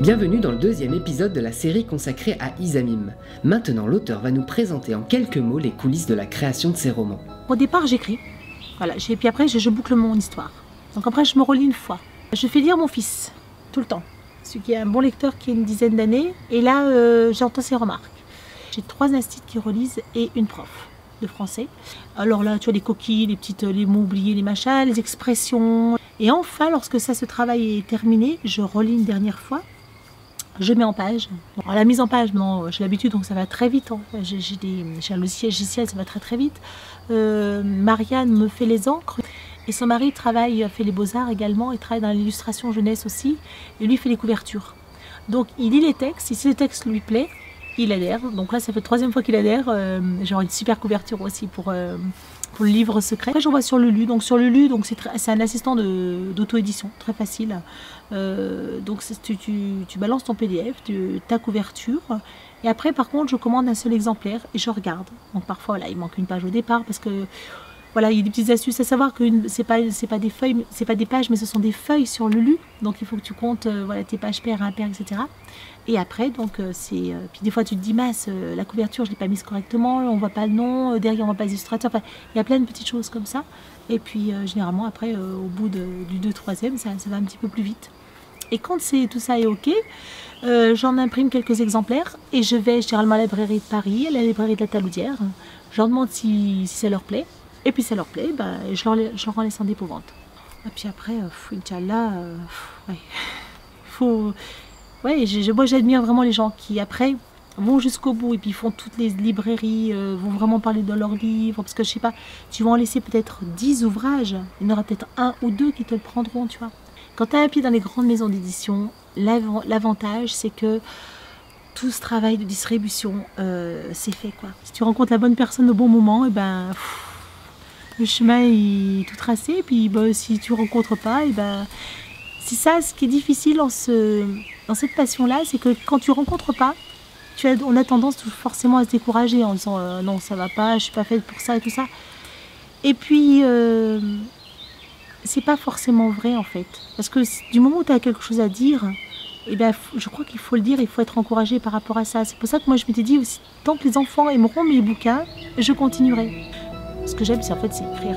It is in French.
Bienvenue dans le deuxième épisode de la série consacrée à Isamim. Maintenant, l'auteur va nous présenter en quelques mots les coulisses de la création de ses romans. Au départ, j'écris. Voilà, et puis après, je boucle mon histoire. Donc après, je me relis une fois. Je fais lire mon fils, tout le temps. Celui qui est un bon lecteur qui a une dizaine d'années. Et là, j'entends ses remarques. J'ai 3 instituts qui relisent et une prof de français. Alors là, tu vois, les coquilles, les mots oubliés, les machins, les expressions. Et enfin, lorsque ce travail est terminé, je relis une dernière fois. Je mets en page. Alors, la mise en page, non, j'ai l'habitude, donc ça va très vite. Hein. J'ai un logiciel, ça va très vite. Marianne me fait les encres. Et son mari fait les beaux-arts également. Il travaille dans l'illustration jeunesse aussi. Et lui, il fait les couvertures. Donc, il lit les textes. Et si le texte lui plaît, il adhère. Donc là, ça fait la 3e fois qu'il adhère. Genre une super couverture aussi pour le livre secret. Après, j'envoie sur Lulu. Donc sur Lulu, c'est un assistant d'auto-édition, très facile. Donc tu balances ton PDF, ta couverture. Et après, par contre, je commande un seul exemplaire et je regarde. Donc parfois, là, il manque une page au départ parce que voilà, il y a des petites astuces à savoir que c'est pas des feuilles, c'est pas des pages, mais ce sont des feuilles sur Lulu. Donc il faut que tu comptes voilà, tes pages paires, impaires, etc. Et après, donc puis des fois tu te dis mince, la couverture je l'ai pas mise correctement, on voit pas le nom, derrière on voit pas les illustrateurs. Enfin, il y a plein de petites choses comme ça. Et puis généralement après, au bout du 2-3e, ça va un petit peu plus vite. Et quand tout ça est ok, j'en imprime quelques exemplaires et je vais généralement à la librairie de Paris, à la librairie de la Taloudière. Je leur demande si ça leur plaît. Et puis ça leur plaît, je leur en laisse en dépôt-vente. Et puis après, Inch'Allah, ouais. Moi j'admire vraiment les gens qui après vont jusqu'au bout et puis font toutes les librairies, vont vraiment parler de leurs livres. Parce que je sais pas, tu vas en laisser peut-être 10 ouvrages, il y en aura peut-être 1 ou 2 qui te le prendront, tu vois. Quand tu as un pied dans les grandes maisons d'édition, l'avantage c'est que tout ce travail de distribution, c'est fait quoi. Si tu rencontres la bonne personne au bon moment, et le chemin est tout tracé, et puis si tu ne rencontres pas, c'est ça ce qui est difficile dans cette passion-là, c'est que quand tu ne rencontres pas, on a tendance forcément à se décourager en disant non ça va pas, je suis pas faite pour ça et tout ça. Et puis c'est pas forcément vrai en fait, parce que du moment où tu as quelque chose à dire, je crois qu'il faut le dire, il faut être encouragé par rapport à ça. C'est pour ça que moi je m'étais dit aussi, tant que les enfants aimeront mes bouquins, je continuerai. Ce que j'aime, c'est écrire.